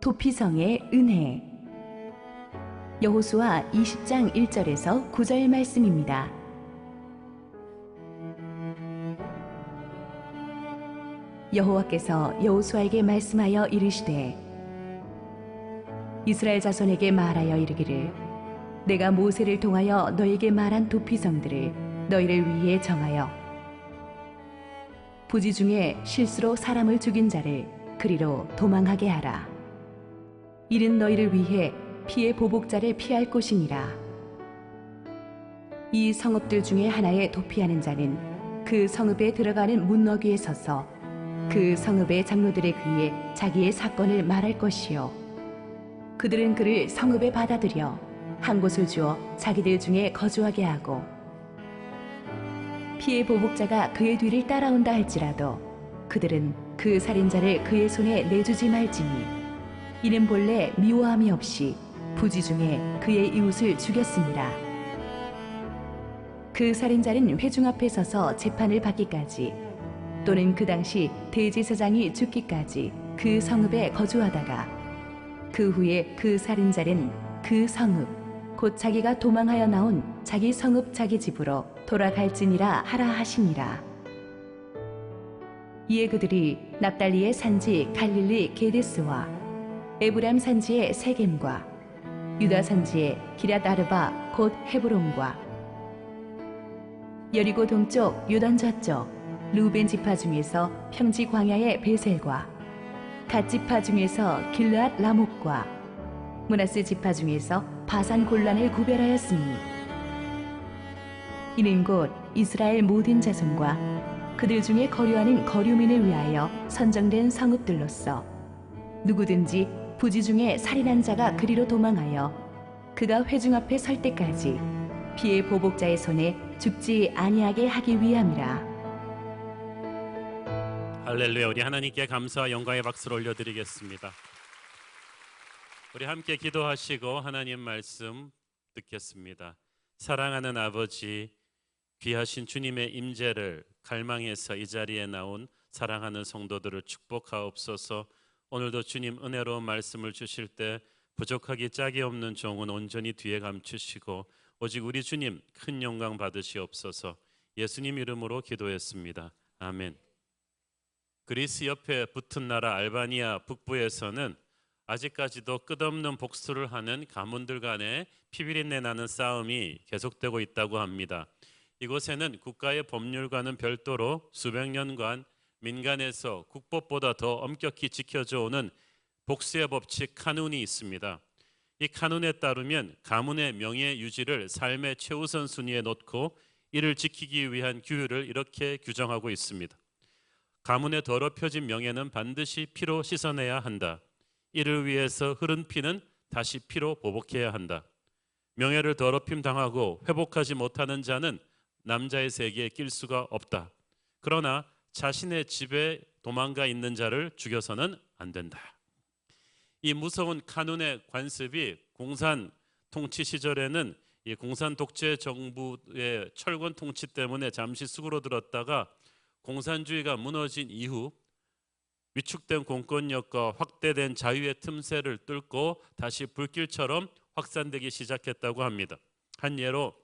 도피성의 은혜. 여호수아 20장 1절에서 9절 말씀입니다. 여호와께서 여호수아에게 말씀하여 이르시되 이스라엘 자손에게 말하여 이르기를 내가 모세를 통하여 너에게 말한 도피성들을 너희를 위해 정하여 부지 중에 실수로 사람을 죽인 자를 그리로 도망하게 하라. 이는 너희를 위해 피의 보복자를 피할 곳이니라. 이 성읍들 중에 하나에 도피하는 자는 그 성읍에 들어가는 문너귀에 서서 그 성읍의 장로들의 귀에 자기의 사건을 말할 것이요 그들은 그를 성읍에 받아들여 한 곳을 주어 자기들 중에 거주하게 하고 피의 보복자가 그의 뒤를 따라온다 할지라도 그들은 그 살인자를 그의 손에 내주지 말지니 이는 본래 미워함이 없이 부지 중에 그의 이웃을 죽였습니다. 그 살인자는 회중 앞에 서서 재판을 받기까지 또는 그 당시 대제사장이 죽기까지 그 성읍에 거주하다가 그 후에 그 살인자는 그 성읍 곧 자기가 도망하여 나온 자기 성읍 자기 집으로 돌아갈지니라 하라 하시니라. 이에 그들이 납달리의 산지 갈릴리 게데스와 에브람 산지의 세겜과 유다 산지의 기럇 아르바 곧 헤브론과 여리고 동쪽 요단 저쪽 루벤 지파 중에서 평지 광야의 베셀과 갓 지파 중에서 길르앗 라목과 므낫세 지파 중에서 바산 골란을 구별하였으니 이는 곧 이스라엘 모든 자손과 그들 중에 거류하는 거류민을 위하여 선정된 성읍들로서 누구든지 부지 중에 살인한 자가 그리로 도망하여 그가 회중 앞에 설 때까지 피의 보복자의 손에 죽지 아니하게 하기 위함이라. 할렐루야. 우리 하나님께 감사와 영광의 박수를 올려드리겠습니다. 우리 함께 기도하시고 하나님 말씀 듣겠습니다. 사랑하는 아버지, 귀하신 주님의 임재를 갈망해서 이 자리에 나온 사랑하는 성도들을 축복하옵소서. 오늘도 주님 은혜로운 말씀을 주실 때 부족하기 짝이 없는 종은 온전히 뒤에 감추시고 오직 우리 주님 큰 영광 받으시옵소서. 예수님 이름으로 기도했습니다. 아멘. 그리스 옆에 붙은 나라 알바니아 북부에서는 아직까지도 끝없는 복수를 하는 가문들 간의 피비린내 나는 싸움이 계속되고 있다고 합니다. 이곳에는 국가의 법률과는 별도로 수백 년간 민간에서 국법보다 더 엄격히 지켜져 오는 복수의 법칙 카눈이 있습니다. 이 카눈에 따르면 가문의 명예 유지를 삶의 최우선 순위에 놓고 이를 지키기 위한 규율을 이렇게 규정하고 있습니다. 가문의 더럽혀진 명예는 반드시 피로 씻어내야 한다. 이를 위해서 흐른 피는 다시 피로 보복해야 한다. 명예를 더럽힘 당하고 회복하지 못하는 자는 남자의 세계에 낄 수가 없다. 그러나 자신의 집에 도망가 있는 자를 죽여서는 안 된다. 이 무서운 카눈의 관습이 공산 통치 시절에는 이 공산 독재 정부의 철권 통치 때문에 잠시 수그러들었다가 공산주의가 무너진 이후 위축된 공권력과 확대된 자유의 틈새를 뚫고 다시 불길처럼 확산되기 시작했다고 합니다. 한 예로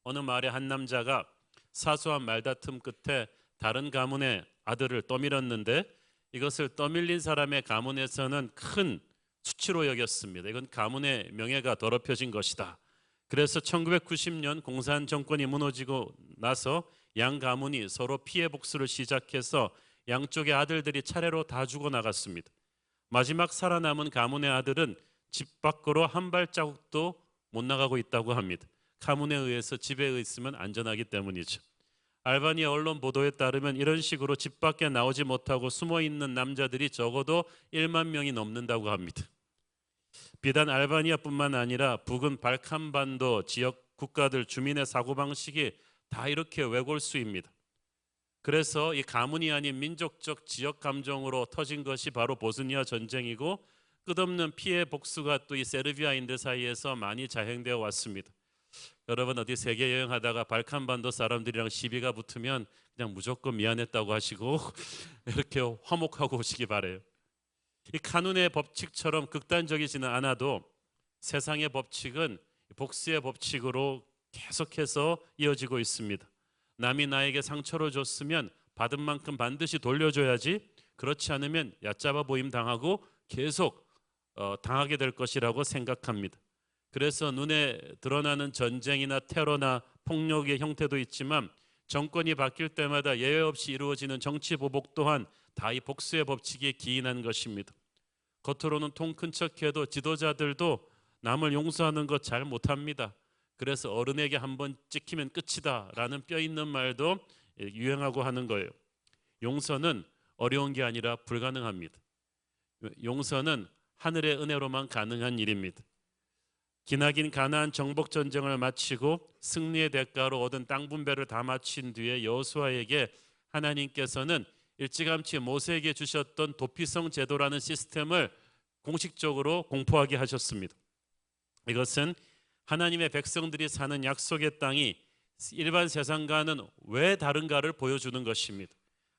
어느 마을의 한 남자가 사소한 말다툼 끝에 다른 가문의 아들을 떠밀었는데 이것을 떠밀린 사람의 가문에서는 큰 수치로 여겼습니다. 이건 가문의 명예가 더럽혀진 것이다. 그래서 1990년 공산 정권이 무너지고 나서 양 가문이 서로 피해 복수를 시작해서 양쪽의 아들들이 차례로 다 죽어나갔습니다. 마지막 살아남은 가문의 아들은 집 밖으로 한 발자국도 못 나가고 있다고 합니다. 가문에 의해서 집에 있으면 안전하기 때문이죠. 알바니아 언론 보도에 따르면 이런 식으로 집 밖에 나오지 못하고 숨어있는 남자들이 적어도 1만 명이 넘는다고 합니다. 비단 알바니아뿐만 아니라 부근 발칸반도 지역 국가들 주민의 사고방식이 다 이렇게 외골수입니다. 그래서 이 가문이 아닌 민족적 지역 감정으로 터진 것이 바로 보스니아 전쟁이고 끝없는 피해 복수가 또 이 세르비아인들 사이에서 많이 자행되어 왔습니다. 여러분 어디 세계 여행하다가 발칸반도 사람들이랑 시비가 붙으면 그냥 무조건 미안했다고 하시고 이렇게 화목하고 오시기 바래요. 이 카눈의 법칙처럼 극단적이지는 않아도 세상의 법칙은 복수의 법칙으로 계속해서 이어지고 있습니다. 남이 나에게 상처를 줬으면 받은 만큼 반드시 돌려줘야지, 그렇지 않으면 얕잡아 보임 당하고 계속 당하게 될 것이라고 생각합니다. 그래서 눈에 드러나는 전쟁이나 테러나 폭력의 형태도 있지만 정권이 바뀔 때마다 예외 없이 이루어지는 정치 보복 또한 다 이 복수의 법칙에 기인한 것입니다. 겉으로는 통 큰 척해도 지도자들도 남을 용서하는 것 잘 못합니다. 그래서 어른에게 한번 찍히면 끝이다 라는 뼈 있는 말도 유행하고 하는 거예요. 용서는 어려운 게 아니라 불가능합니다. 용서는 하늘의 은혜로만 가능한 일입니다. 기나긴 가나안 정복 전쟁을 마치고 승리의 대가로 얻은 땅 분배를 다 마친 뒤에 여호수아에게 하나님께서는 일찌감치 모세에게 주셨던 도피성 제도라는 시스템을 공식적으로 공포하게 하셨습니다. 이것은 하나님의 백성들이 사는 약속의 땅이 일반 세상과는 왜 다른가를 보여주는 것입니다.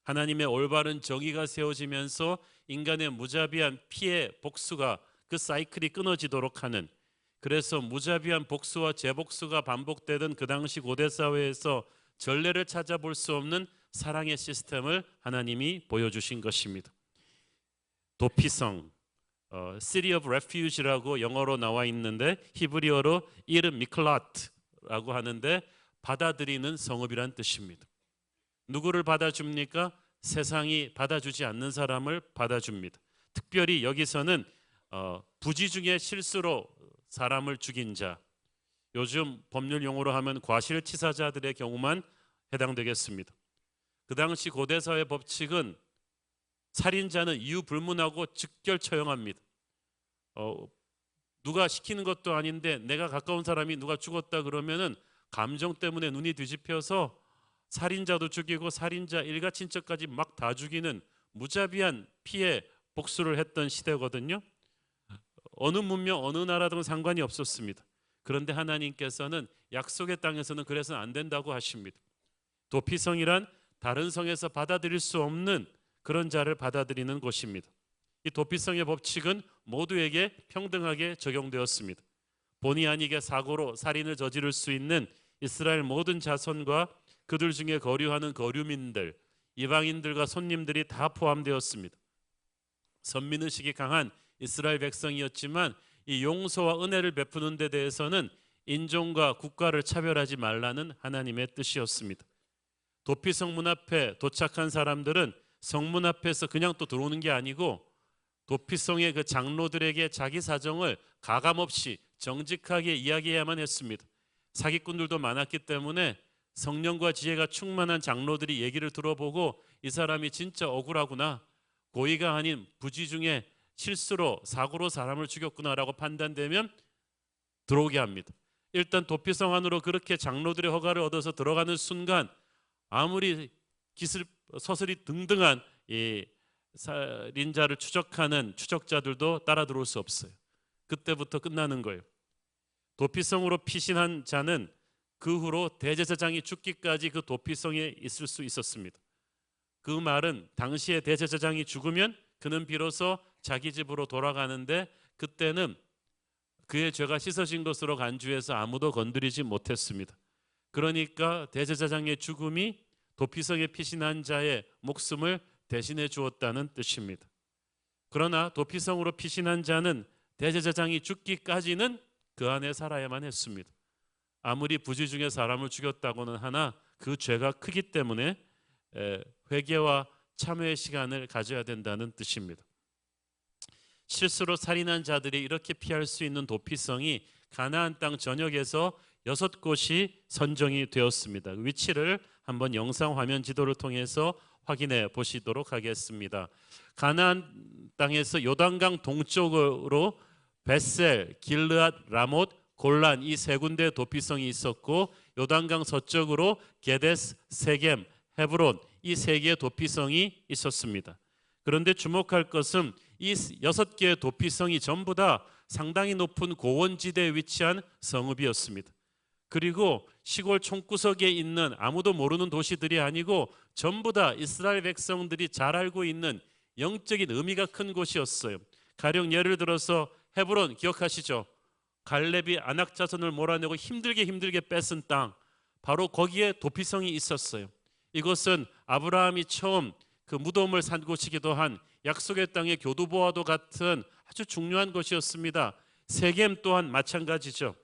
하나님의 올바른 정의가 세워지면서 인간의 무자비한 피해 복수가 그 사이클이 끊어지도록 하는, 그래서 무자비한 복수와 재복수가 반복되던 그 당시 고대 사회에서 전례를 찾아볼 수 없는 사랑의 시스템을 하나님이 보여주신 것입니다. 도피성, City of Refuge라고 영어로 나와 있는데 히브리어로 이름 미클라트라고 하는데 받아들이는 성읍이란 뜻입니다. 누구를 받아줍니까? 세상이 받아주지 않는 사람을 받아줍니다. 특별히 여기서는 부지 중에 실수로 사람을 죽인 자, 요즘 법률 용어로 하면 과실치사자들의 경우만 해당되겠습니다. 그 당시 고대사회 법칙은 살인자는 이유 불문하고 즉결 처형합니다. 누가 시키는 것도 아닌데 내가 가까운 사람이 누가 죽었다 그러면은 감정 때문에 눈이 뒤집혀서 살인자도 죽이고 살인자 일가 친척까지 막 다 죽이는 무자비한 피해 복수를 했던 시대거든요. 어느 문명 어느 나라든 상관이 없었습니다. 그런데 하나님께서는 약속의 땅에서는 그래서는 안 된다고 하십니다. 도피성이란 다른 성에서 받아들일 수 없는 그런 자를 받아들이는 곳입니다. 이 도피성의 법칙은 모두에게 평등하게 적용되었습니다. 본의 아니게 사고로 살인을 저지를 수 있는 이스라엘 모든 자손과 그들 중에 거류하는 거류민들, 이방인들과 손님들이 다 포함되었습니다. 선민의식이 강한 이스라엘 백성이었지만 이 용서와 은혜를 베푸는 데 대해서는 인종과 국가를 차별하지 말라는 하나님의 뜻이었습니다. 도피성 문 앞에 도착한 사람들은 성문 앞에서 그냥 또 들어오는 게 아니고 도피성의 그 장로들에게 자기 사정을 가감없이 정직하게 이야기해야만 했습니다. 사기꾼들도 많았기 때문에 성령과 지혜가 충만한 장로들이 얘기를 들어보고 이 사람이 진짜 억울하구나, 고의가 아닌 부지 중에 실수로 사고로 사람을 죽였구나라고 판단되면 들어오게 합니다. 일단 도피성 안으로 그렇게 장로들의 허가를 얻어서 들어가는 순간 아무리 서슬이 등등한 이 살인자를 추적하는 추적자들도 따라 들어올 수 없어요. 그때부터 끝나는 거예요. 도피성으로 피신한 자는 그 후로 대제사장이 죽기까지 그 도피성에 있을 수 있었습니다. 그 말은 당시에 대제사장이 죽으면 그는 비로소 자기 집으로 돌아가는데 그때는 그의 죄가 씻어진 것으로 간주해서 아무도 건드리지 못했습니다. 그러니까 대제사장의 죽음이 도피성에 피신한 자의 목숨을 대신해 주었다는 뜻입니다. 그러나 도피성으로 피신한 자는 대제사장이 죽기까지는 그 안에 살아야만 했습니다. 아무리 부지 중에 사람을 죽였다고는 하나 그 죄가 크기 때문에 회개와 참회의 시간을 가져야 된다는 뜻입니다. 실수로 살인한 자들이 이렇게 피할 수 있는 도피성이 가나안 땅 전역에서 6곳이 선정이 되었습니다. 위치를 한번 영상 화면 지도를 통해서 확인해 보시도록 하겠습니다. 가나안 땅에서 요단강 동쪽으로 벳셀, 길르앗, 라못, 골란 이 세 군데 도피성이 있었고 요단강 서쪽으로 게데스, 세겜, 헤브론 이 세 개의 도피성이 있었습니다. 그런데 주목할 것은 이 6개의 도피성이 전부 다 상당히 높은 고원지대에 위치한 성읍이었습니다. 그리고 시골 총구석에 있는 아무도 모르는 도시들이 아니고 전부 다 이스라엘 백성들이 잘 알고 있는 영적인 의미가 큰 곳이었어요. 가령 예를 들어서 헤브론 기억하시죠? 갈렙이 아낙 자손을 몰아내고 힘들게 뺏은 땅, 바로 거기에 도피성이 있었어요. 이것은 아브라함이 처음 그 무덤을 산 곳이기도 한 약속의 땅의 교두보와도 같은 아주 중요한 곳이었습니다. 세겜 또한 마찬가지죠.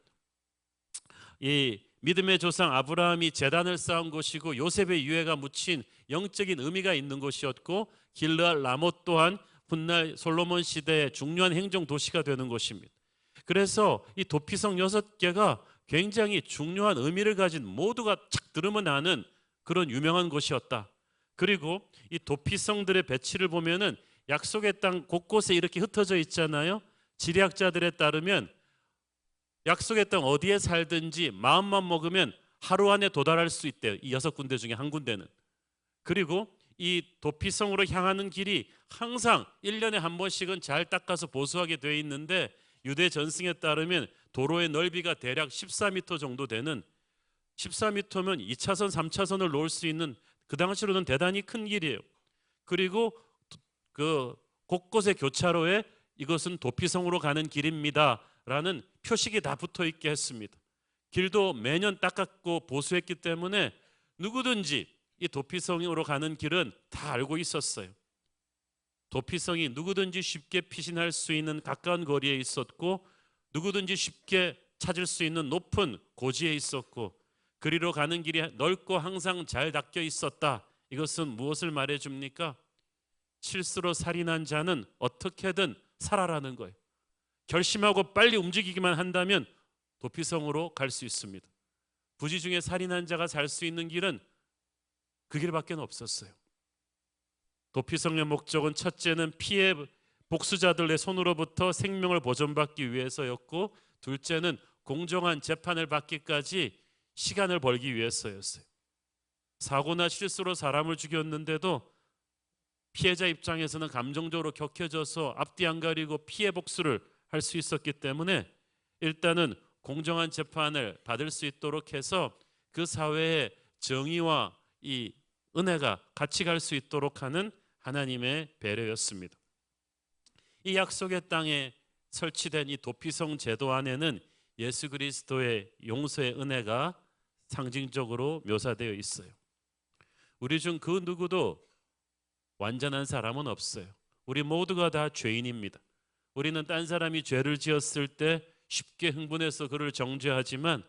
이 믿음의 조상 아브라함이 제단을 쌓은 곳이고 요셉의 유해가 묻힌 영적인 의미가 있는 곳이었고, 길르앗 라못 또한 훗날 솔로몬 시대의 중요한 행정 도시가 되는 곳입니다. 그래서 이 도피성 6개가 굉장히 중요한 의미를 가진, 모두가 착 들으면 아는 그런 유명한 곳이었다. 그리고 이 도피성들의 배치를 보면은 약속의 땅 곳곳에 이렇게 흩어져 있잖아요. 지리학자들에 따르면 약속의 땅 어디에 살든지 마음만 먹으면 하루 안에 도달할 수 있대요. 이 6군데 중에 한 군데는. 그리고 이 도피성으로 향하는 길이 항상 1년에 한 번씩은 잘 닦아서 보수하게 되어 있는데, 유대 전승에 따르면 도로의 넓이가 대략 14m 정도 되는, 14m면 2차선, 3차선을 놓을 수 있는 그 당시로는 대단히 큰 길이에요. 그리고 그 곳곳의 교차로에 이것은 도피성으로 가는 길입니다 라는 표식이 다 붙어 있게 했습니다. 길도 매년 닦았고 보수했기 때문에 누구든지 이 도피성으로 가는 길은 다 알고 있었어요. 도피성이 누구든지 쉽게 피신할 수 있는 가까운 거리에 있었고, 누구든지 쉽게 찾을 수 있는 높은 고지에 있었고, 그리로 가는 길이 넓고 항상 잘 닦여 있었다. 이것은 무엇을 말해줍니까? 실수로 살인한 자는 어떻게든 살아라는 거예요. 결심하고 빨리 움직이기만 한다면 도피성으로 갈 수 있습니다. 부지 중에 살인한 자가 살 수 있는 길은 그 길밖에 없었어요. 도피성의 목적은 첫째는 피해 복수자들의 손으로부터 생명을 보존받기 위해서였고, 둘째는 공정한 재판을 받기까지 시간을 벌기 위해서였어요. 사고나 실수로 사람을 죽였는데도 피해자 입장에서는 감정적으로 격해져서 앞뒤 안 가리고 피해 복수를 할 수 있었기 때문에 일단은 공정한 재판을 받을 수 있도록 해서 그 사회에 정의와 이 은혜가 같이 갈 수 있도록 하는 하나님의 배려였습니다. 이 약속의 땅에 설치된 이 도피성 제도 안에는 예수 그리스도의 용서의 은혜가 상징적으로 묘사되어 있어요. 우리 중 그 누구도 완전한 사람은 없어요. 우리 모두가 다 죄인입니다. 우리는 딴 사람이 죄를 지었을 때 쉽게 흥분해서 그를 정죄하지만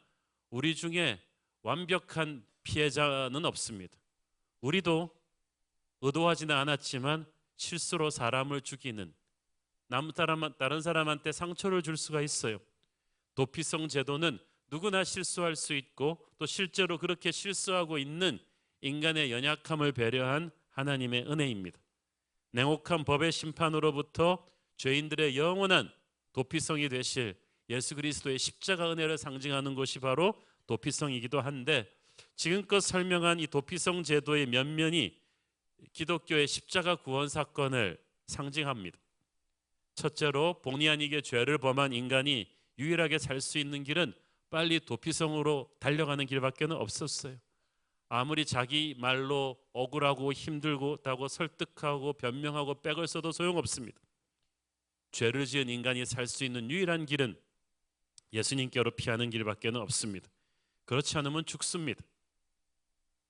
우리 중에 완벽한 피해자는 없습니다. 우리도 의도하지는 않았지만 실수로 사람을 죽이는, 다른 사람한테 상처를 줄 수가 있어요. 도피성 제도는 누구나 실수할 수 있고 또 실제로 그렇게 실수하고 있는 인간의 연약함을 배려한 하나님의 은혜입니다. 냉혹한 법의 심판으로부터 죄인들의 영원한 도피성이 되실 예수 그리스도의 십자가 은혜를 상징하는 것이 바로 도피성이기도 한데, 지금껏 설명한 이 도피성 제도의 면면이 기독교의 십자가 구원 사건을 상징합니다. 첫째로 본의 아니게 죄를 범한 인간이 유일하게 살 수 있는 길은 빨리 도피성으로 달려가는 길밖에 없었어요. 아무리 자기 말로 억울하고 힘들다고 설득하고 변명하고 빽을 써도 소용없습니다. 죄를 지은 인간이 살 수 있는 유일한 길은 예수님께로 피하는 길밖에 없습니다. 그렇지 않으면 죽습니다.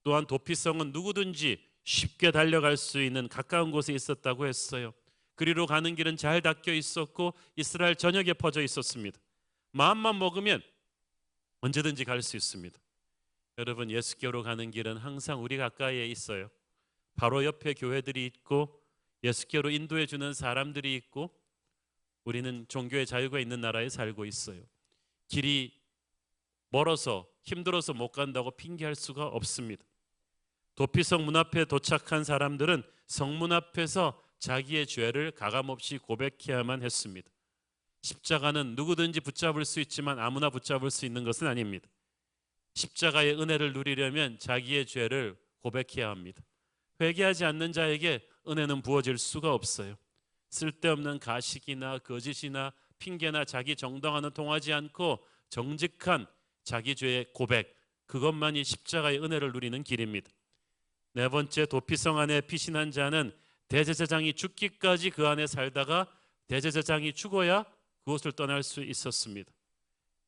또한 도피성은 누구든지 쉽게 달려갈 수 있는 가까운 곳에 있었다고 했어요. 그리로 가는 길은 잘 닦여 있었고 이스라엘 전역에 퍼져 있었습니다. 마음만 먹으면 언제든지 갈 수 있습니다. 여러분, 예수께로 가는 길은 항상 우리 가까이에 있어요. 바로 옆에 교회들이 있고 예수께로 인도해 주는 사람들이 있고 우리는 종교의 자유가 있는 나라에 살고 있어요. 길이 멀어서 힘들어서 못 간다고 핑계할 수가 없습니다. 도피성 문 앞에 도착한 사람들은 성문 앞에서 자기의 죄를 가감없이 고백해야만 했습니다. 십자가는 누구든지 붙잡을 수 있지만 아무나 붙잡을 수 있는 것은 아닙니다. 십자가의 은혜를 누리려면 자기의 죄를 고백해야 합니다. 회개하지 않는 자에게 은혜는 부어질 수가 없어요. 쓸데없는 가식이나 거짓이나 핑계나 자기 정당화는 통하지 않고 정직한 자기 죄의 고백, 그것만이 십자가의 은혜를 누리는 길입니다. 네 번째, 도피성 안에 피신한 자는 대제사장이 죽기까지 그 안에 살다가 대제사장이 죽어야 그곳을 떠날 수 있었습니다.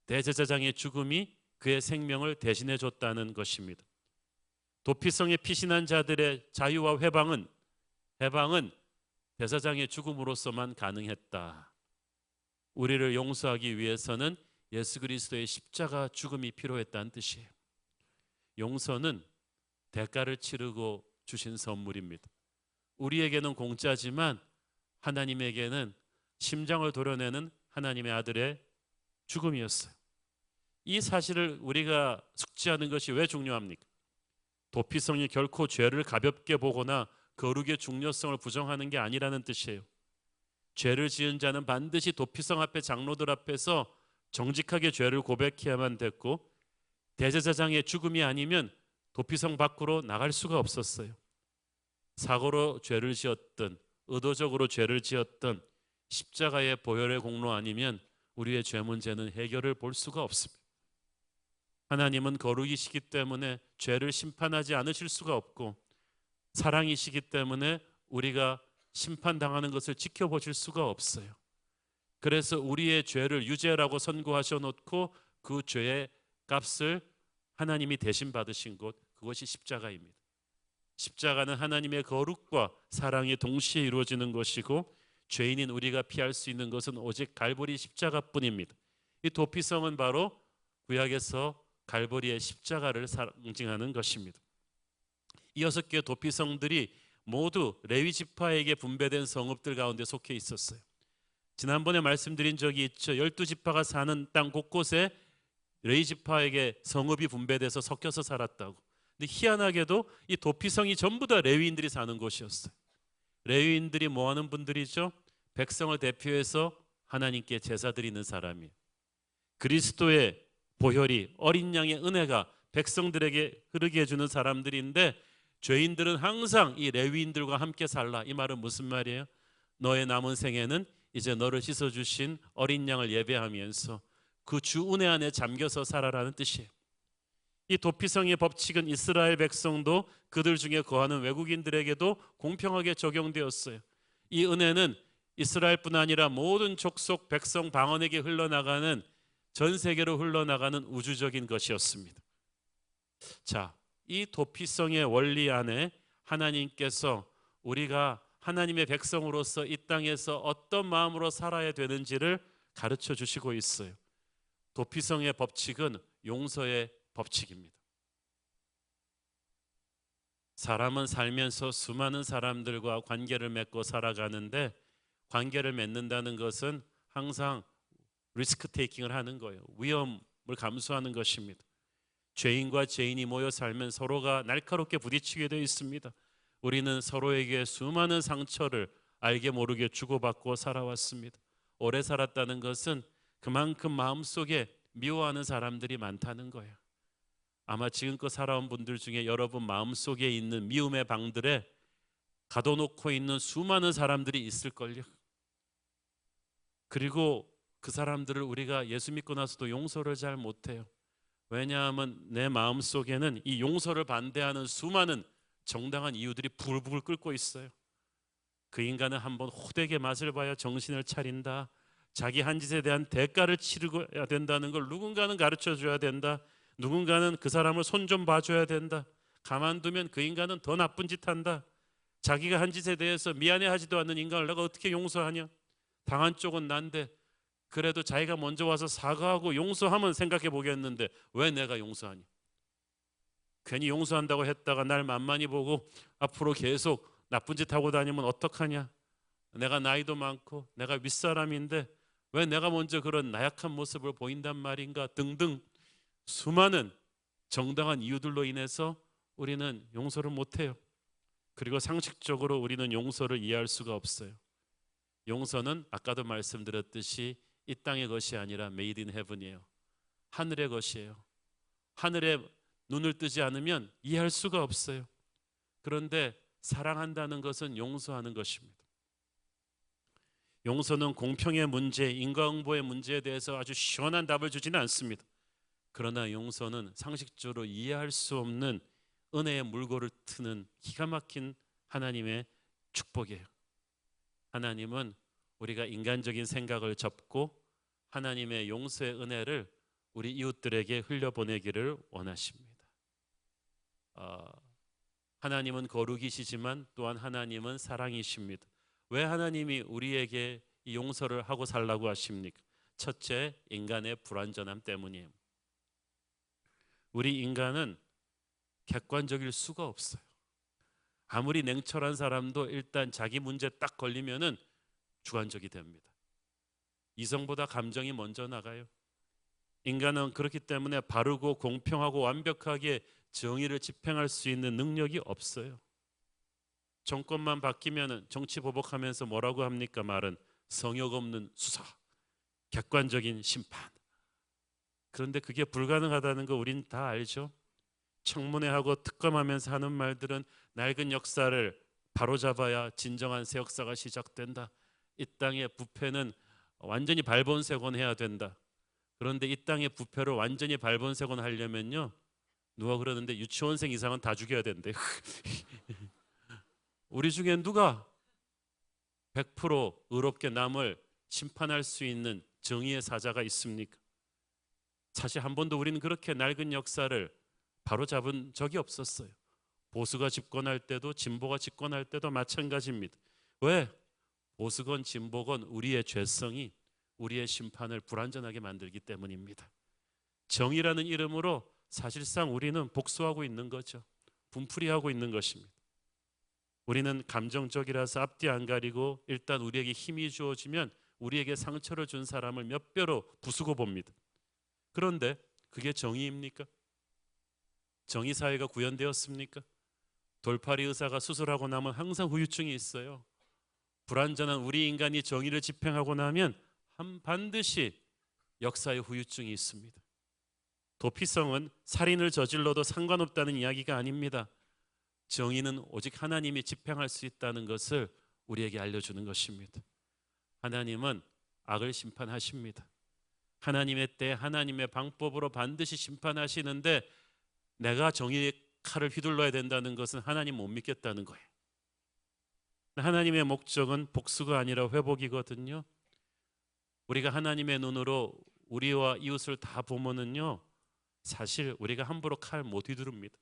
대제사장의 죽음이 그의 생명을 대신해 줬다는 것입니다. 도피성에 피신한 자들의 자유와 해방은 대사장의 죽음으로서만 가능했다. 우리를 용서하기 위해서는 예수 그리스도의 십자가 죽음이 필요했다는 뜻이에요. 용서는 대가를 치르고 주신 선물입니다. 우리에게는 공짜지만 하나님에게는 심장을 도려내는 하나님의 아들의 죽음이었어요. 이 사실을 우리가 숙지하는 것이 왜 중요합니까? 도피성이 결코 죄를 가볍게 보거나 거룩의 중요성을 부정하는 게 아니라는 뜻이에요. 죄를 지은 자는 반드시 도피성 앞에 장로들 앞에서 정직하게 죄를 고백해야만 됐고, 대제사장의 죽음이 아니면 도피성 밖으로 나갈 수가 없었어요. 사고로 죄를 지었든 의도적으로 죄를 지었든 십자가의 보혈의 공로 아니면 우리의 죄 문제는 해결을 볼 수가 없습니다. 하나님은 거룩이시기 때문에 죄를 심판하지 않으실 수가 없고, 사랑이시기 때문에 우리가 심판당하는 것을 지켜보실 수가 없어요. 그래서 우리의 죄를 유죄라고 선고하셔 놓고 그 죄의 값을 하나님이 대신 받으신 곳, 그것이 십자가입니다. 십자가는 하나님의 거룩과 사랑이 동시에 이루어지는 것이고, 죄인인 우리가 피할 수 있는 것은 오직 갈보리 십자가뿐입니다. 이 도피성은 바로 구약에서 갈보리의 십자가를 상징하는 것입니다. 이 6개의 도피성들이 모두 레위 지파에게 분배된 성읍들 가운데 속해 있었어요. 지난번에 말씀드린 적이 있죠. 12지파가 사는 땅 곳곳에 레위 지파에게 성읍이 분배돼서 섞여서 살았다고. 근데 희한하게도 이 도피성이 전부 다 레위인들이 사는 곳이었어요. 레위인들이 뭐 하는 분들이죠? 백성을 대표해서 하나님께 제사 드리는 사람이에요. 그리스도의 보혈이, 어린 양의 은혜가 백성들에게 흐르게 해주는 사람들인데, 죄인들은 항상 이 레위인들과 함께 살라. 이 말은 무슨 말이에요? 너의 남은 생에는 이제 너를 씻어주신 어린 양을 예배하면서 그 주 은혜 안에 잠겨서 살아라는 뜻이에요. 이 도피성의 법칙은 이스라엘 백성도 그들 중에 거하는 외국인들에게도 공평하게 적용되었어요. 이 은혜는 이스라엘뿐 아니라 모든 족속 백성 방언에게 흘러나가는, 전 세계로 흘러나가는 우주적인 것이었습니다. 자, 이 도피성의 원리 안에 하나님께서 우리가 하나님의 백성으로서 이 땅에서 어떤 마음으로 살아야 되는지를 가르쳐 주시고 있어요. 도피성의 법칙은 용서의 법칙입니다. 사람은 살면서 수많은 사람들과 관계를 맺고 살아가는데, 관계를 맺는다는 것은 항상 리스크 테이킹을 하는 거예요. 위험을 감수하는 것입니다. 죄인과 죄인이 모여 살면 서로가 날카롭게 부딪히게 되어 있습니다. 우리는 서로에게 수많은 상처를 알게 모르게 주고받고 살아왔습니다. 오래 살았다는 것은 그만큼 마음속에 미워하는 사람들이 많다는 거예요. 아마 지금껏 살아온 분들 중에 여러분 마음속에 있는 미움의 방들에 가둬놓고 있는 수많은 사람들이 있을걸요. 그리고 그 사람들을 우리가 예수 믿고 나서도 용서를 잘 못해요. 왜냐하면 내 마음속에는 이 용서를 반대하는 수많은 정당한 이유들이 부글부글 끓고 있어요. 그 인간은 한번 호되게 맛을 봐야 정신을 차린다. 자기 한 짓에 대한 대가를 치르야 된다는 걸 누군가는 가르쳐 줘야 된다. 누군가는 그 사람을 손 좀 봐줘야 된다. 가만두면 그 인간은 더 나쁜 짓 한다. 자기가 한 짓에 대해서 미안해하지도 않는 인간을 내가 어떻게 용서하냐. 당한 쪽은 난데 그래도 자기가 먼저 와서 사과하고 용서하면 생각해 보겠는데 왜 내가 용서하냐. 괜히 용서한다고 했다가 날 만만히 보고 앞으로 계속 나쁜 짓 하고 다니면 어떡하냐. 내가 나이도 많고 내가 윗사람인데 왜 내가 먼저 그런 나약한 모습을 보인단 말인가 등등 수많은 정당한 이유들로 인해서 우리는 용서를 못해요. 그리고 상식적으로 우리는 용서를 이해할 수가 없어요. 용서는 아까도 말씀드렸듯이 이 땅의 것이 아니라 메이드 인 헤븐이에요. 하늘의 것이에요. 하늘에 눈을 뜨지 않으면 이해할 수가 없어요. 그런데 사랑한다는 것은 용서하는 것입니다. 용서는 공평의 문제, 인과응보의 문제에 대해서 아주 시원한 답을 주지는 않습니다. 그러나 용서는 상식적으로 이해할 수 없는 은혜의 물꼬를 트는 기가 막힌 하나님의 축복이에요. 하나님은 우리가 인간적인 생각을 접고 하나님의 용서의 은혜를 우리 이웃들에게 흘려보내기를 원하십니다. 하나님은 거룩이시지만 또한 하나님은 사랑이십니다. 왜 하나님이 우리에게 이 용서를 하고 살라고 하십니까? 첫째, 인간의 불완전함 때문이에요. 우리 인간은 객관적일 수가 없어요. 아무리 냉철한 사람도 일단 자기 문제 딱 걸리면은 주관적이 됩니다. 이성보다 감정이 먼저 나가요. 인간은 그렇기 때문에 바르고 공평하고 완벽하게 정의를 집행할 수 있는 능력이 없어요. 정권만 바뀌면은 정치 보복하면서 뭐라고 합니까? 말은 성역 없는 수사, 객관적인 심판. 그런데 그게 불가능하다는 거 우린 다 알죠. 청문회하고 특검하면서 하는 말들은 낡은 역사를 바로잡아야 진정한 새 역사가 시작된다. 이 땅의 부패는 완전히 발본색원해야 된다. 그런데 이 땅의 부패를 완전히 발본색원하려면요, 누가 그러는데 유치원생 이상은 다 죽여야 된대. 우리 중에 누가 100% 의롭게 남을 심판할 수 있는 정의의 사자가 있습니까? 사실 한 번도 우리는 그렇게 낡은 역사를 바로잡은 적이 없었어요. 보수가 집권할 때도 진보가 집권할 때도 마찬가지입니다. 왜? 보수건 진보건 우리의 죄성이 우리의 심판을 불완전하게 만들기 때문입니다. 정의라는 이름으로 사실상 우리는 복수하고 있는 거죠. 분풀이하고 있는 것입니다. 우리는 감정적이라서 앞뒤 안 가리고 일단 우리에게 힘이 주어지면 우리에게 상처를 준 사람을 몇 배로 부수고 봅니다. 그런데 그게 정의입니까? 정의 사회가 구현되었습니까? 돌팔이 의사가 수술하고 나면 항상 후유증이 있어요. 불완전한 우리 인간이 정의를 집행하고 나면 반드시 역사의 후유증이 있습니다. 도피성은 살인을 저질러도 상관없다는 이야기가 아닙니다. 정의는 오직 하나님이 집행할 수 있다는 것을 우리에게 알려주는 것입니다. 하나님은 악을 심판하십니다. 하나님의 때 하나님의 방법으로 반드시 심판하시는데 내가 정의의 칼을 휘둘러야 된다는 것은 하나님 못 믿겠다는 거예요. 하나님의 목적은 복수가 아니라 회복이거든요. 우리가 하나님의 눈으로 우리와 이웃을 다 보면은요, 사실 우리가 함부로 칼 못 휘두릅니다.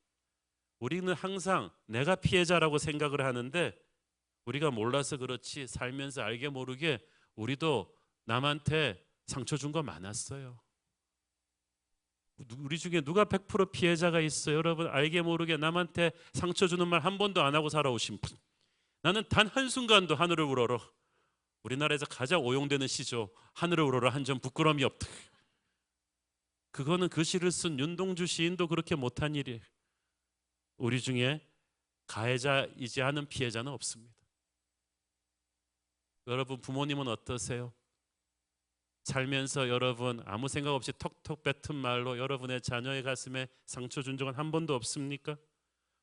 우리는 항상 내가 피해자라고 생각을 하는데 우리가 몰라서 그렇지 살면서 알게 모르게 우리도 남한테 상처 준 거 많았어요. 우리 중에 누가 100% 피해자가 있어요? 여러분, 알게 모르게 남한테 상처 주는 말 한 번도 안 하고 살아오신 분. 나는 단 한순간도 하늘을 우러러, 우리나라에서 가장 오용되는 시죠. 하늘을 우러러 한 점 부끄러움이 없다. 그거는 그 시를 쓴 윤동주 시인도 그렇게 못한 일이에요. 우리 중에 가해자이지 않은 피해자는 없습니다. 여러분, 부모님은 어떠세요? 살면서 여러분 아무 생각 없이 톡톡 뱉은 말로 여러분의 자녀의 가슴에 상처 준 적은 한 번도 없습니까?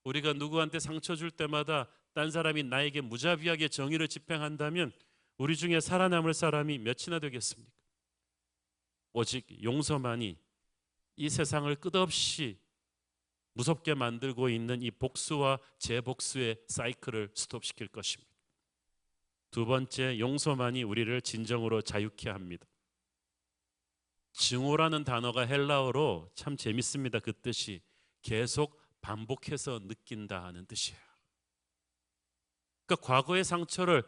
우리가 누구한테 상처 줄 때마다 딴 사람이 나에게 무자비하게 정의를 집행한다면 우리 중에 살아남을 사람이 몇이나 되겠습니까? 오직 용서만이 이 세상을 끝없이 무섭게 만들고 있는 이 복수와 재복수의 사이클을 스톱시킬 것입니다. 두 번째, 용서만이 우리를 진정으로 자유케 합니다. 증오라는 단어가 헬라어로 참 재밌습니다. 그 뜻이 계속 반복해서 느낀다 하는 뜻이에요. 그러니까 과거의 상처를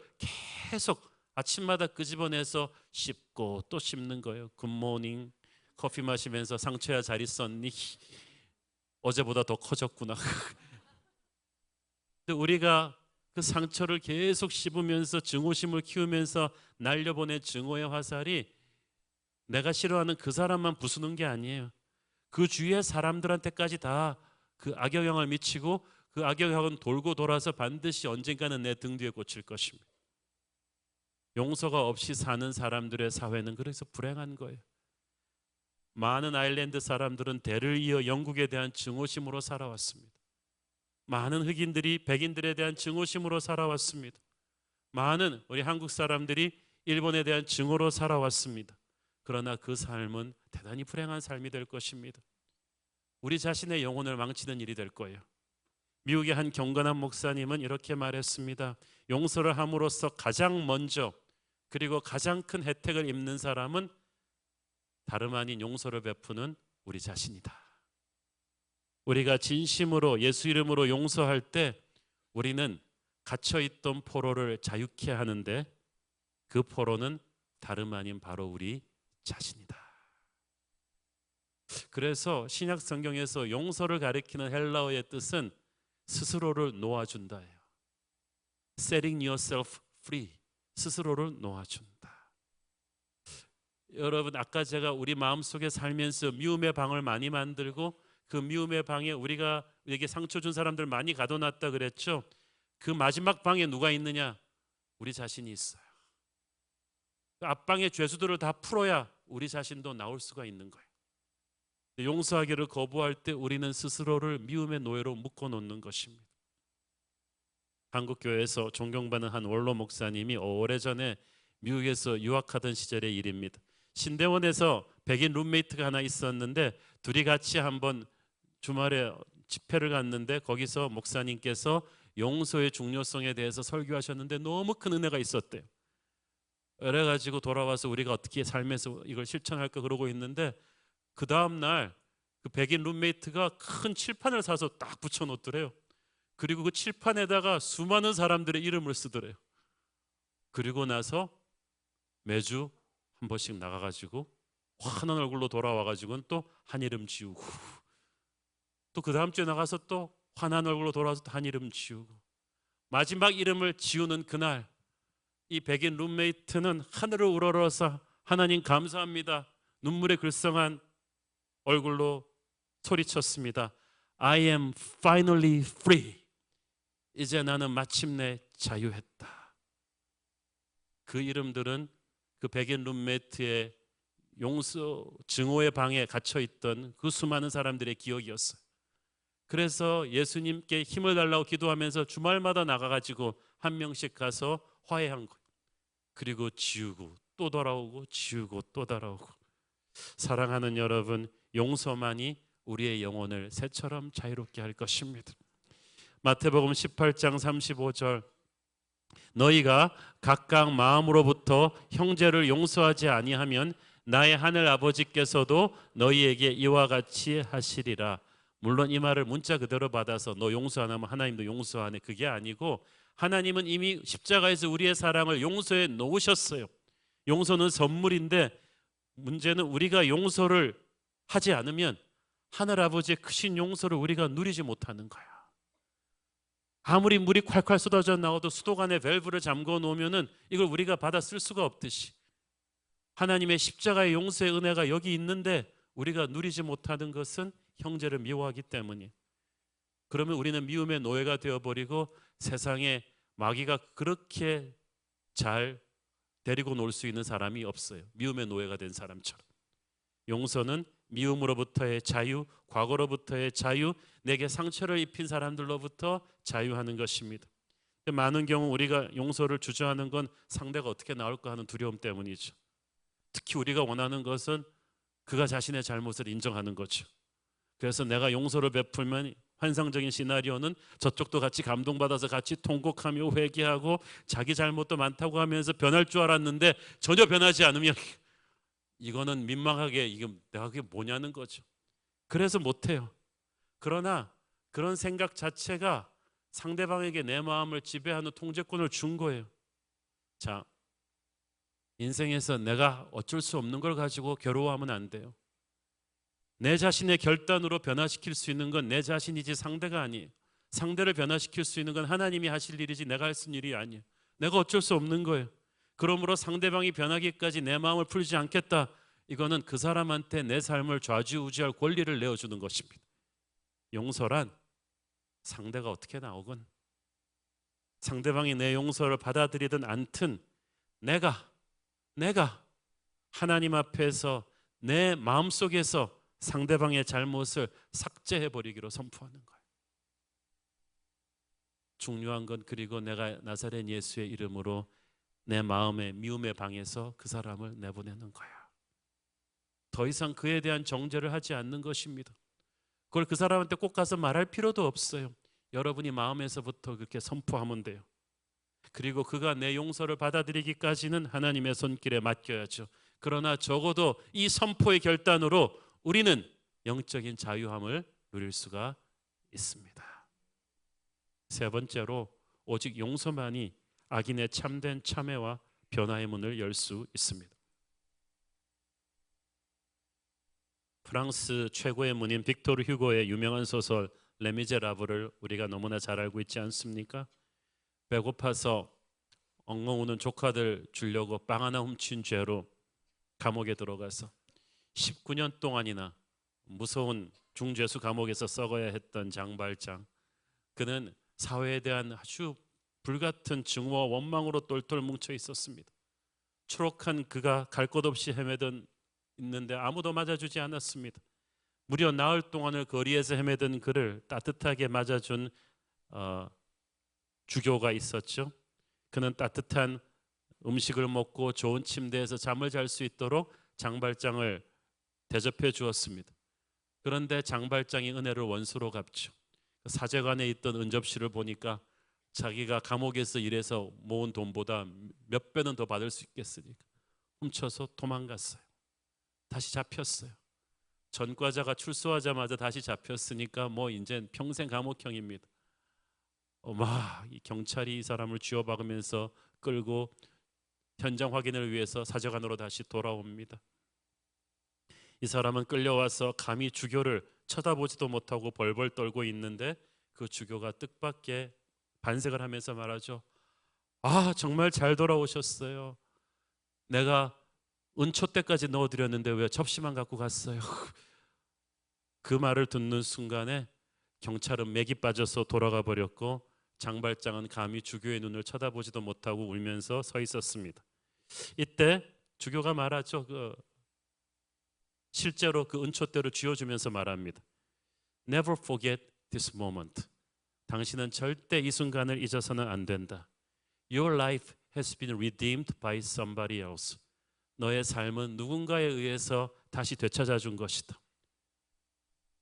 계속 아침마다 끄집어내서 씹고 또 씹는 거예요. 굿모닝, 커피 마시면서 상처야 잘 있었니? 어제보다 더 커졌구나. 근데 우리가 그 상처를 계속 씹으면서 증오심을 키우면서 날려보낸 증오의 화살이 내가 싫어하는 그 사람만 부수는 게 아니에요. 그 주위의 사람들한테까지 다 그 악영향을 미치고 그 악영향은 돌고 돌아서 반드시 언젠가는 내 등 뒤에 꽂힐 것입니다. 용서가 없이 사는 사람들의 사회는 그래서 불행한 거예요. 많은 아일랜드 사람들은 대를 이어 영국에 대한 증오심으로 살아왔습니다. 많은 흑인들이 백인들에 대한 증오심으로 살아왔습니다. 많은 우리 한국 사람들이 일본에 대한 증오로 살아왔습니다. 그러나 그 삶은 대단히 불행한 삶이 될 것입니다. 우리 자신의 영혼을 망치는 일이 될 거예요. 미국의 한 경건한 목사님은 이렇게 말했습니다. 용서를 함으로써 가장 먼저 그리고 가장 큰 혜택을 입는 사람은 다름 아닌 용서를 베푸는 우리 자신이다. 우리가 진심으로 예수 이름으로 용서할 때 우리는 갇혀있던 포로를 자유케 하는데 그 포로는 다름 아닌 바로 우리 자신이다. 그래서 신약 성경에서 용서를 가리키는 헬라어의 뜻은 스스로를 놓아준다예요. Setting yourself free. 스스로를 놓아준다. 여러분, 아까 제가 우리 마음속에 살면서 미움의 방을 많이 만들고 그 미움의 방에 우리에게 상처 준 사람들 많이 가둬놨다 그랬죠. 그 마지막 방에 누가 있느냐? 우리 자신이 있어요. 그 앞방의 죄수들을 다 풀어야 우리 자신도 나올 수가 있는 거예요. 용서하기를 거부할 때 우리는 스스로를 미움의 노예로 묶어놓는 것입니다. 한국교회에서 존경받는 한 원로 목사님이 오래전에 미국에서 유학하던 시절의 일입니다. 신대원에서 백인 룸메이트가 하나 있었는데 둘이 같이 한번 주말에 집회를 갔는데 거기서 목사님께서 용서의 중요성에 대해서 설교하셨는데 너무 큰 은혜가 있었대요. 그래가지고 돌아와서 우리가 어떻게 삶에서 이걸 실천할까 그러고 있는데 그 다음날 그 백인 룸메이트가 큰 칠판을 사서 딱 붙여놓더래요. 그리고 그 칠판에다가 수많은 사람들의 이름을 쓰더래요. 그리고 나서 매주 한 번씩 나가가지고 환한 얼굴로 돌아와가지고는 또 한 이름 지우고 또 그 다음 주에 나가서 또 환한 얼굴로 돌아와서 또 한 이름 지우고 마지막 이름을 지우는 그날 이 백인 룸메이트는 하늘을 우러러서 하나님 감사합니다. 눈물에 글썽한 얼굴로 소리쳤습니다. I am finally free. 이제 나는 마침내 자유했다. 그 이름들은 그 백인 룸메이트의 용서 증오의 방에 갇혀있던 그 수많은 사람들의 기억이었어요. 그래서 예수님께 힘을 달라고 기도하면서 주말마다 나가가지고 한 명씩 가서 화해한 거예요. 그리고 지우고 또 돌아오고 지우고 또 돌아오고. 사랑하는 여러분, 용서만이 우리의 영혼을 새처럼 자유롭게 할 것입니다. 마태복음 18장 35절 너희가 각각 마음으로부터 형제를 용서하지 아니하면 나의 하늘 아버지께서도 너희에게 이와 같이 하시리라. 물론 이 말을 문자 그대로 받아서 너 용서 안 하면 하나님도 용서 안 해. 그게 아니고 하나님은 이미 십자가에서 우리의 사랑을 용서해 놓으셨어요. 용서는 선물인데 문제는 우리가 용서를 하지 않으면 하늘 아버지의 크신 용서를 우리가 누리지 못하는 거야. 아무리 물이 콸콸 쏟아져 나와도 수도관에 밸브를 잠궈 놓으면은 이걸 우리가 받아 쓸 수가 없듯이 하나님의 십자가의 용서의 은혜가 여기 있는데 우리가 누리지 못하는 것은 형제를 미워하기 때문이에요. 그러면 우리는 미움의 노예가 되어버리고 세상에 마귀가 그렇게 잘 데리고 놀 수 있는 사람이 없어요. 미움의 노예가 된 사람처럼. 용서는 미움으로부터의 자유, 과거로부터의 자유, 내게 상처를 입힌 사람들로부터 자유하는 것입니다. 많은 경우 우리가 용서를 주저하는 건 상대가 어떻게 나올까 하는 두려움 때문이죠. 특히 우리가 원하는 것은 그가 자신의 잘못을 인정하는 거죠. 그래서 내가 용서를 베풀면 환상적인 시나리오는 저쪽도 같이 감동받아서 같이 통곡하며 회개하고 자기 잘못도 많다고 하면서 변할 줄 알았는데 전혀 변하지 않으면 이거는 민망하게 이게 내가 그게 뭐냐는 거죠. 그래서 못해요. 그러나 그런 생각 자체가 상대방에게 내 마음을 지배하는 통제권을 준 거예요. 자, 인생에서 내가 어쩔 수 없는 걸 가지고 괴로워하면 안 돼요. 내 자신의 결단으로 변화시킬 수 있는 건 내 자신이지 상대가 아니에요. 상대를 변화시킬 수 있는 건 하나님이 하실 일이지 내가 할 수 있는 일이 아니에요. 내가 어쩔 수 없는 거예요. 그러므로 상대방이 변하기까지 내 마음을 풀지 않겠다. 이거는 그 사람한테 내 삶을 좌지우지할 권리를 내어주는 것입니다. 용서란 상대가 어떻게 나오건 상대방이 내 용서를 받아들이든 않든 내가 하나님 앞에서 내 마음속에서 상대방의 잘못을 삭제해버리기로 선포하는 거예요. 중요한 건 그리고 내가 나사렛 예수의 이름으로 내 마음의 미움의 방에서 그 사람을 내보내는 거야. 더 이상 그에 대한 정죄를 하지 않는 것입니다. 그걸 그 사람한테 꼭 가서 말할 필요도 없어요. 여러분이 마음에서부터 그렇게 선포하면 돼요. 그리고 그가 내 용서를 받아들이기까지는 하나님의 손길에 맡겨야죠. 그러나 적어도 이 선포의 결단으로 우리는 영적인 자유함을 누릴 수가 있습니다. 세 번째로 오직 용서만이 악인의 참된 참회와 변화의 문을 열 수 있습니다. 프랑스 최고의 문인 빅토르 휴고의 유명한 소설 레미제라블을 우리가 너무나 잘 알고 있지 않습니까? 배고파서 엉엉 우는 조카들 주려고 빵 하나 훔친 죄로 감옥에 들어가서 19년 동안이나 무서운 중죄수 감옥에서 썩어야 했던 장발장. 그는 사회에 대한 아주 불같은 증오와 원망으로 똘똘 뭉쳐 있었습니다. 초록한 그가 갈 곳 없이 헤매던 있는데 아무도 맞아주지 않았습니다. 무려 나흘 동안을 거리에서 헤매던 그를 따뜻하게 맞아준 주교가 있었죠. 그는 따뜻한 음식을 먹고 좋은 침대에서 잠을 잘 수 있도록 장발장을 대접해 주었습니다. 그런데 장발장이 은혜를 원수로 갚죠. 사제관에 있던 은접시를 보니까 자기가 감옥에서 일해서 모은 돈보다 몇 배는 더 받을 수 있겠으니까 훔쳐서 도망갔어요. 다시 잡혔어요. 전과자가 출소하자마자 다시 잡혔으니까 뭐 이제 평생 감옥형입니다. 이 경찰이 이 사람을 쥐어박으면서 끌고 현장 확인을 위해서 사제관으로 다시 돌아옵니다. 이 사람은 끌려와서 감히 주교를 쳐다보지도 못하고 벌벌 떨고 있는데 그 주교가 뜻밖의 반색을 하면서 말하죠. 정말 잘 돌아오셨어요. 내가 은초 때까지 넣어드렸는데 왜 접시만 갖고 갔어요? 그 말을 듣는 순간에 경찰은 맥이 빠져서 돌아가 버렸고 장발장은 감히 주교의 눈을 쳐다보지도 못하고 울면서 서 있었습니다. 이때 주교가 말하죠. 실제로 그 은초대로 쥐어주면서 말합니다. Never forget this moment. 당신은 절대 이 순간을 잊어서는 안 된다. Your life has been redeemed by somebody else. 너의 삶은 누군가에 의해서 다시 되찾아 준 것이다.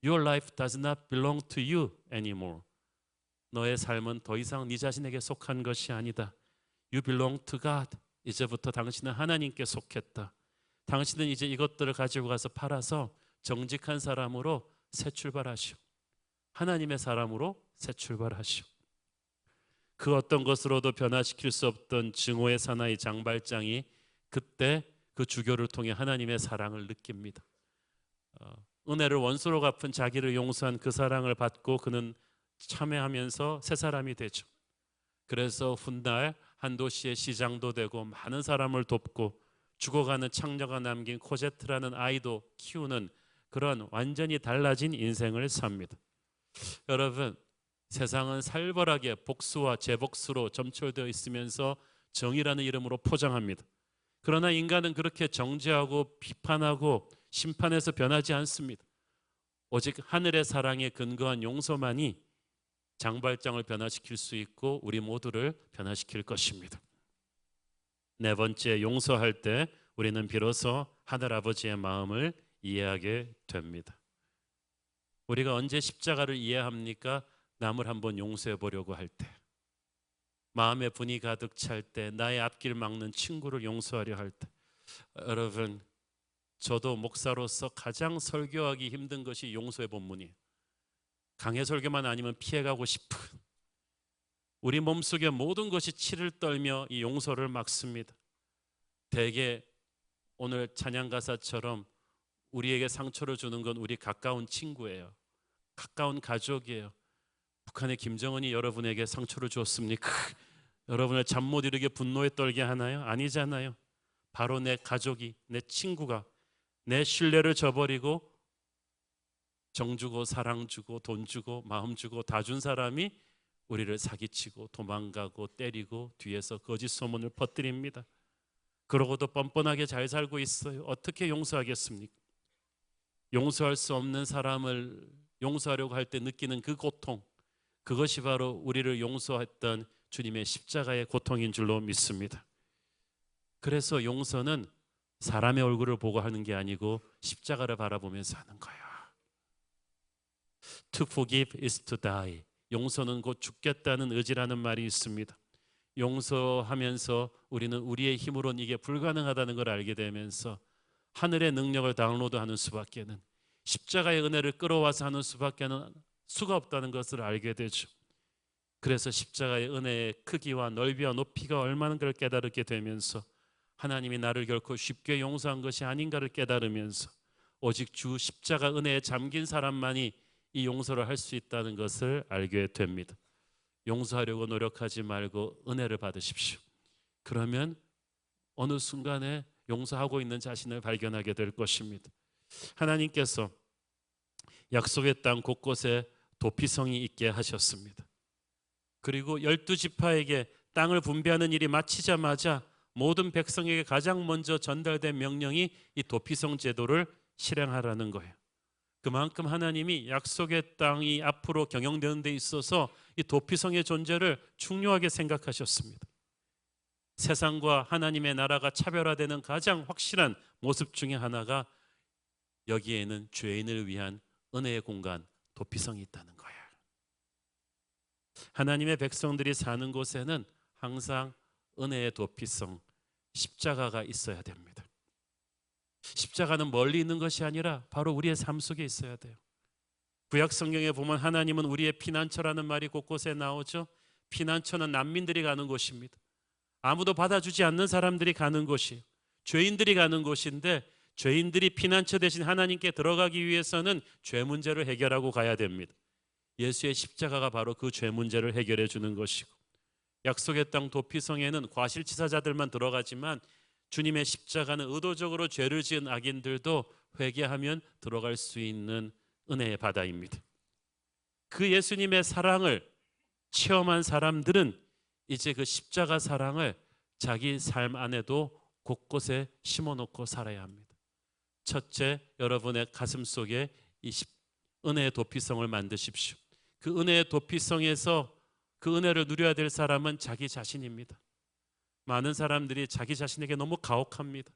Your life does not belong to you anymore. 너의 삶은 더 이상 네 자신에게 속한 것이 아니다. You belong to God. 이제부터 당신은 하나님께 속했다. 당신은 이제 이것들을 가지고 가서 팔아서 정직한 사람으로 새 출발하시오. 하나님의 사람으로 새 출발하시오. 그 어떤 것으로도 변화시킬 수 없던 증오의 사나이 장발장이 그때 그 주교를 통해 하나님의 사랑을 느낍니다. 은혜를 원수로 갚은 자기를 용서한 그 사랑을 받고 그는 참회하면서 새 사람이 되죠. 그래서 훗날 한 도시의 시장도 되고 많은 사람을 돕고 죽어가는 창녀가 남긴 코제트라는 아이도 키우는 그런 완전히 달라진 인생을 삽니다. 여러분, 세상은 살벌하게 복수와 재복수로 점철되어 있으면서 정의라는 이름으로 포장합니다. 그러나 인간은 그렇게 정죄하고 비판하고 심판해서 변하지 않습니다. 오직 하늘의 사랑에 근거한 용서만이 장발장을 변화시킬 수 있고 우리 모두를 변화시킬 것입니다. 네 번째, 용서할 때 우리는 비로소 하늘아버지의 마음을 이해하게 됩니다. 우리가 언제 십자가를 이해합니까? 남을 한번 용서해 보려고 할 때, 마음에 분이 가득 찰 때, 나의 앞길 막는 친구를 용서하려 할 때. 여러분, 저도 목사로서 가장 설교하기 힘든 것이 용서의 본문이에요. 강해 설교만 아니면 피해가고 싶은, 우리 몸속의 모든 것이 치를 떨며 이 용서를 막습니다. 대개 오늘 찬양 가사처럼 우리에게 상처를 주는 건 우리 가까운 친구예요. 가까운 가족이에요. 북한의 김정은이 여러분에게 상처를 주었습니까? 여러분을 잠 못 이루게 분노에 떨게 하나요? 아니잖아요. 바로 내 가족이, 내 친구가 내 신뢰를 저버리고 정 주고 사랑 주고 돈 주고 마음 주고 다 준 사람이 우리를 사기치고 도망가고 때리고 뒤에서 거짓 소문을 퍼뜨립니다. 그러고도 뻔뻔하게 잘 살고 있어요. 어떻게 용서하겠습니까? 용서할 수 없는 사람을 용서하려고 할 때 느끼는 그 고통, 그것이 바로 우리를 용서했던 주님의 십자가의 고통인 줄로 믿습니다. 그래서 용서는 사람의 얼굴을 보고 하는 게 아니고 십자가를 바라보면서 하는 거예요. To forgive is to die. 용서는 곧 죽겠다는 의지라는 말이 있습니다. 용서하면서 우리는 우리의 힘으로는 이게 불가능하다는 걸 알게 되면서 하늘의 능력을 다운로드하는 수밖에는, 십자가의 은혜를 끌어와서 하는 수밖에는 수가 없다는 것을 알게 되죠. 그래서 십자가의 은혜의 크기와 넓이와 높이가 얼마나를 깨달게 되면서 하나님이 나를 결코 쉽게 용서한 것이 아닌가를 깨달으면서 오직 주 십자가 은혜에 잠긴 사람만이 이 용서를 할 수 있다는 것을 알게 됩니다. 용서하려고 노력하지 말고 은혜를 받으십시오. 그러면 어느 순간에 용서하고 있는 자신을 발견하게 될 것입니다. 하나님께서 약속의 땅 곳곳에 도피성이 있게 하셨습니다. 그리고 12지파에게 땅을 분배하는 일이 마치자마자 모든 백성에게 가장 먼저 전달된 명령이 이 도피성 제도를 실행하라는 거예요. 그만큼 하나님이 약속의 땅이 앞으로 경영되는 데 있어서 이 도피성의 존재를 중요하게 생각하셨습니다. 세상과 하나님의 나라가 차별화되는 가장 확실한 모습 중에 하나가 여기에는 죄인을 위한 은혜의 공간 도피성이 있다는 거예요. 하나님의 백성들이 사는 곳에는 항상 은혜의 도피성, 십자가가 있어야 됩니다. 십자가는 멀리 있는 것이 아니라 바로 우리의 삶 속에 있어야 돼요. 구약 성경에 보면 하나님은 우리의 피난처라는 말이 곳곳에 나오죠. 피난처는 난민들이 가는 곳입니다. 아무도 받아주지 않는 사람들이 가는 곳이에요. 죄인들이 가는 곳인데, 죄인들이 피난처 대신 하나님께 들어가기 위해서는 죄 문제를 해결하고 가야 됩니다. 예수의 십자가가 바로 그 죄 문제를 해결해 주는 것이고, 약속의 땅 도피성에는 과실치사자들만 들어가지만 주님의 십자가는 의도적으로 죄를 지은 악인들도 회개하면 들어갈 수 있는 은혜의 바다입니다. 그 예수님의 사랑을 체험한 사람들은 이제 그 십자가 사랑을 자기 삶 안에도 곳곳에 심어놓고 살아야 합니다. 첫째, 여러분의 가슴 속에 이 은혜의 도피성을 만드십시오. 그 은혜의 도피성에서 그 은혜를 누려야 될 사람은 자기 자신입니다. 많은 사람들이 자기 자신에게 너무 가혹합니다.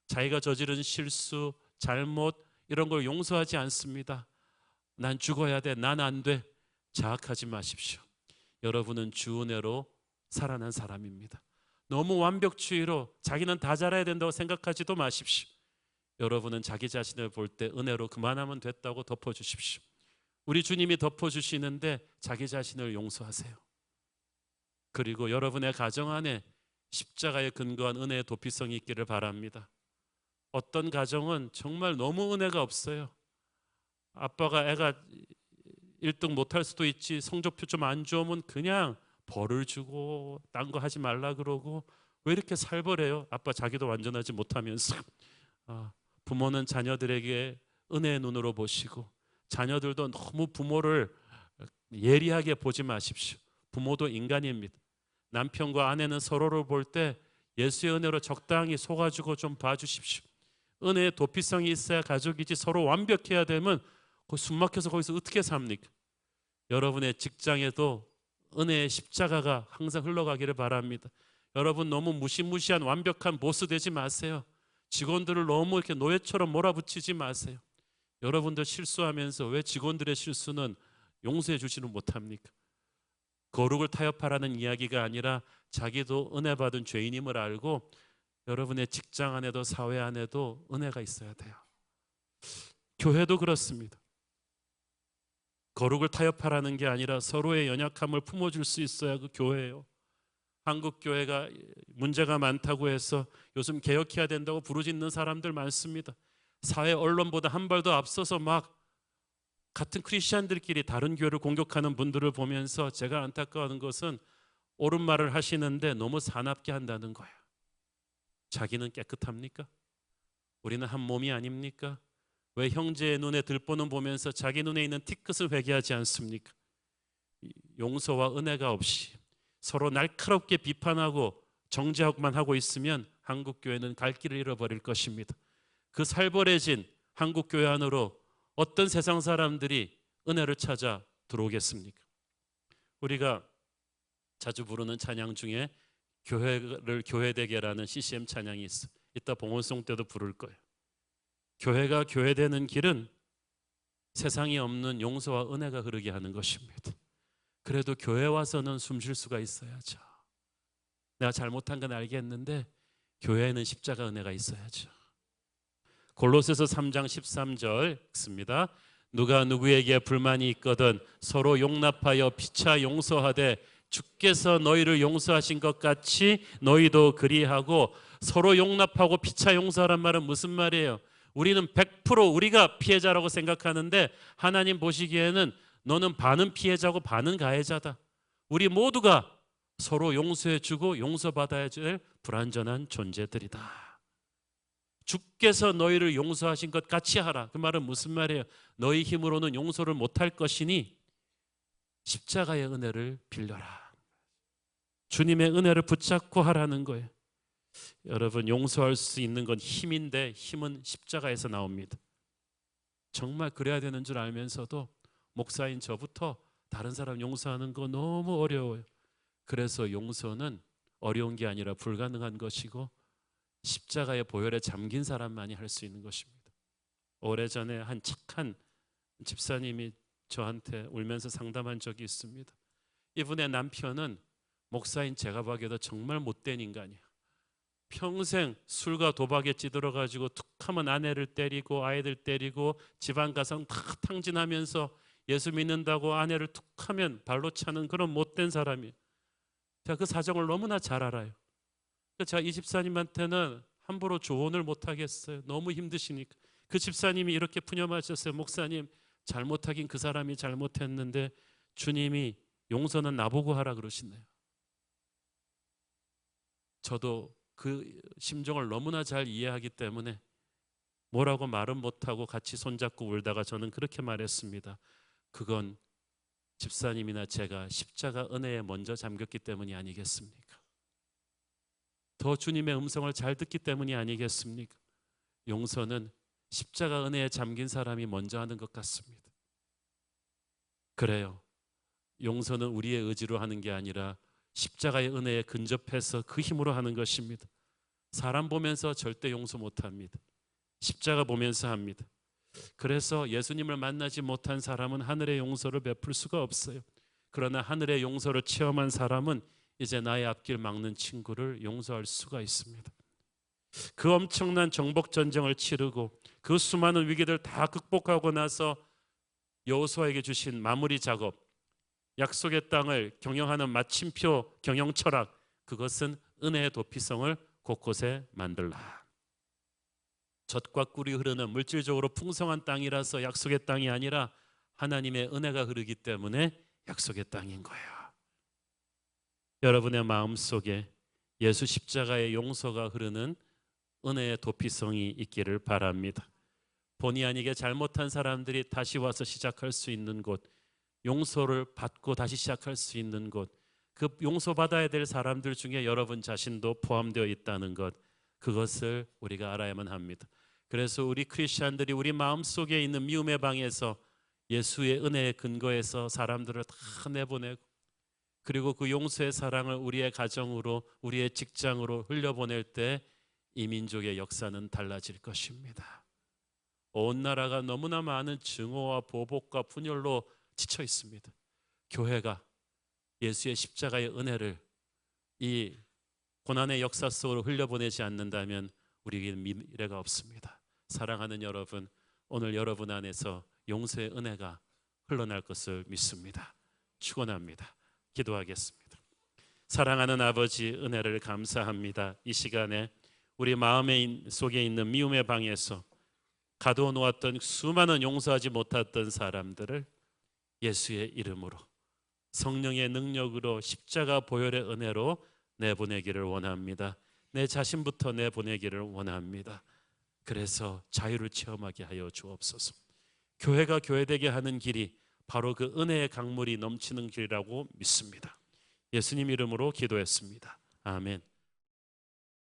자기가 저지른 실수, 잘못 이런 걸 용서하지 않습니다. 난 죽어야 돼, 난 안 돼. 자학하지 마십시오. 여러분은 주 은혜로 살아난 사람입니다. 너무 완벽주의로 자기는 다 잘해야 된다고 생각하지도 마십시오. 여러분은 자기 자신을 볼 때 은혜로 그만하면 됐다고 덮어주십시오. 우리 주님이 덮어주시는데 자기 자신을 용서하세요. 그리고 여러분의 가정 안에 십자가에 근거한 은혜의 도피성이 있기를 바랍니다. 어떤 가정은 정말 너무 은혜가 없어요. 아빠가 애가 1등 못할 수도 있지, 성적표 좀 안 좋으면 그냥 벌을 주고 딴 거 하지 말라 그러고, 왜 이렇게 살벌해요? 아빠 자기도 완전하지 못하면서. 부모는 자녀들에게 은혜의 눈으로 보시고, 자녀들도 너무 부모를 예리하게 보지 마십시오. 부모도 인간입니다. 남편과 아내는 서로를 볼 때 예수의 은혜로 적당히 속아주고 좀 봐주십시오. 은혜의 도피성이 있어야 가족이지, 서로 완벽해야 되면 숨막혀서 거기서 어떻게 삽니까? 여러분의 직장에도 은혜의 십자가가 항상 흘러가기를 바랍니다. 여러분 너무 무시무시한 완벽한 보스 되지 마세요. 직원들을 너무 이렇게 노예처럼 몰아붙이지 마세요. 여러분들 실수하면서 왜 직원들의 실수는 용서해 주지는 못합니까? 거룩을 타협하라는 이야기가 아니라 자기도 은혜 받은 죄인임을 알고 여러분의 직장 안에도 사회 안에도 은혜가 있어야 돼요. 교회도 그렇습니다. 거룩을 타협하라는 게 아니라 서로의 연약함을 품어줄 수 있어야 그 교회예요. 한국 교회가 문제가 많다고 해서 요즘 개혁해야 된다고 부르짖는 사람들 많습니다. 사회 언론보다 한 발 더 앞서서 막 같은 크리스찬들끼리 다른 교회를 공격하는 분들을 보면서 제가 안타까워하는 것은 옳은 말을 하시는데 너무 사납게 한다는 거예요. 자기는 깨끗합니까? 우리는 한 몸이 아닙니까? 왜 형제의 눈에 들보는 보면서 자기 눈에 있는 티끝을 회개하지 않습니까? 용서와 은혜가 없이 서로 날카롭게 비판하고 정죄하고만 하고 있으면 한국 교회는 갈 길을 잃어버릴 것입니다. 그 살벌해진 한국 교회 안으로 어떤 세상 사람들이 은혜를 찾아 들어오겠습니까? 우리가 자주 부르는 찬양 중에 교회를 교회되게라는 CCM 찬양이 있어. 이따 봉헌송 때도 부를 거예요. 교회가 교회되는 길은 세상에 없는 용서와 은혜가 흐르게 하는 것입니다. 그래도 교회 와서는 숨 쉴 수가 있어야죠. 내가 잘못한 건 알겠는데 교회에는 십자가 은혜가 있어야죠. 골로새서 3장 13절 읽습니다. 누가 누구에게 불만이 있거든 서로 용납하여 피차 용서하되 주께서 너희를 용서하신 것 같이 너희도 그리하고. 서로 용납하고 피차 용서하란 말은 무슨 말이에요? 우리는 100% 우리가 피해자라고 생각하는데 하나님 보시기에는 너는 반은 피해자고 반은 가해자다. 우리 모두가 서로 용서해 주고 용서받아야 될 불완전한 존재들이다. 주께서 너희를 용서하신 것 같이 하라. 그 말은 무슨 말이에요? 너희 힘으로는 용서를 못할 것이니 십자가의 은혜를 빌려라. 주님의 은혜를 붙잡고 하라는 거예요. 여러분, 용서할 수 있는 건 힘인데 힘은 십자가에서 나옵니다. 정말 그래야 되는 줄 알면서도 목사인 저부터 다른 사람 용서하는 거 너무 어려워요. 그래서 용서는 어려운 게 아니라 불가능한 것이고 십자가의 보혈에 잠긴 사람만이 할 수 있는 것입니다. 오래전에 한 착한 집사님이 저한테 울면서 상담한 적이 있습니다. 이분의 남편은 목사인 제가 보기에도 정말 못된 인간이에요. 평생 술과 도박에 찌들어가지고 툭하면 아내를 때리고 아이들 때리고 집안 가정 다 탕진하면서 예수 믿는다고 아내를 툭하면 발로 차는 그런 못된 사람이에요. 제가 그 사정을 너무나 잘 알아요. 제가 이 집사님한테는 함부로 조언을 못 하겠어요. 너무 힘드시니까. 그 집사님이 이렇게 푸념하셨어요. 목사님, 잘못하긴 그 사람이 잘못했는데 주님이 용서는 나보고 하라 그러시네요. 저도 그 심정을 너무나 잘 이해하기 때문에 뭐라고 말은 못하고 같이 손잡고 울다가 저는 그렇게 말했습니다. 그건 집사님이나 제가 십자가 은혜에 먼저 잠겼기 때문이 아니겠습니까? 더 주님의 음성을 잘 듣기 때문이 아니겠습니까? 용서는 십자가 은혜에 잠긴 사람이 먼저 하는 것 같습니다. 그래요. 용서는 우리의 의지로 하는 게 아니라 십자가의 은혜에 근접해서 그 힘으로 하는 것입니다. 사람 보면서 절대 용서 못합니다. 십자가 보면서 합니다. 그래서 예수님을 만나지 못한 사람은 하늘의 용서를 베풀 수가 없어요. 그러나 하늘의 용서를 체험한 사람은 이제 나의 앞길 막는 친구를 용서할 수가 있습니다. 그 엄청난 정복 전쟁을 치르고 그 수많은 위기들 다 극복하고 나서 여호수아에게 주신 마무리 작업, 약속의 땅을 경영하는 마침표 경영 철학, 그것은 은혜의 도피성을 곳곳에 만들라. 젖과 꿀이 흐르는 물질적으로 풍성한 땅이라서 약속의 땅이 아니라 하나님의 은혜가 흐르기 때문에 약속의 땅인 거예요. 여러분의 마음속에 예수 십자가의 용서가 흐르는 은혜의 도피성이 있기를 바랍니다. 본의 아니게 잘못한 사람들이 다시 와서 시작할 수 있는 곳, 용서를 받고 다시 시작할 수 있는 곳, 그 용서받아야 될 사람들 중에 여러분 자신도 포함되어 있다는 것, 그것을 우리가 알아야만 합니다. 그래서 우리 크리스찬들이 우리 마음속에 있는 미움의 방에서 예수의 은혜에 근거해서 사람들을 다 내보내고, 그리고 그 용서의 사랑을 우리의 가정으로, 우리의 직장으로 흘려보낼 때 이 민족의 역사는 달라질 것입니다. 온 나라가 너무나 많은 증오와 보복과 분열로 지쳐 있습니다. 교회가 예수의 십자가의 은혜를 이 고난의 역사 속으로 흘려보내지 않는다면 우리에게는 미래가 없습니다. 사랑하는 여러분, 오늘 여러분 안에서 용서의 은혜가 흘러날 것을 믿습니다. 축원합니다. 기도하겠습니다. 사랑하는 아버지, 은혜를 감사합니다. 이 시간에 우리 마음의 속에 있는 미움의 방에서 가둬놓았던 수많은 용서하지 못했던 사람들을 예수의 이름으로, 성령의 능력으로, 십자가 보혈의 은혜로 내보내기를 원합니다. 내 자신부터 내보내기를 원합니다. 그래서 자유를 체험하게 하여 주옵소서. 교회가 교회되게 하는 길이 바로 그 은혜의 강물이 넘치는 길이라고 믿습니다. 예수님 이름으로 기도했습니다. 아멘.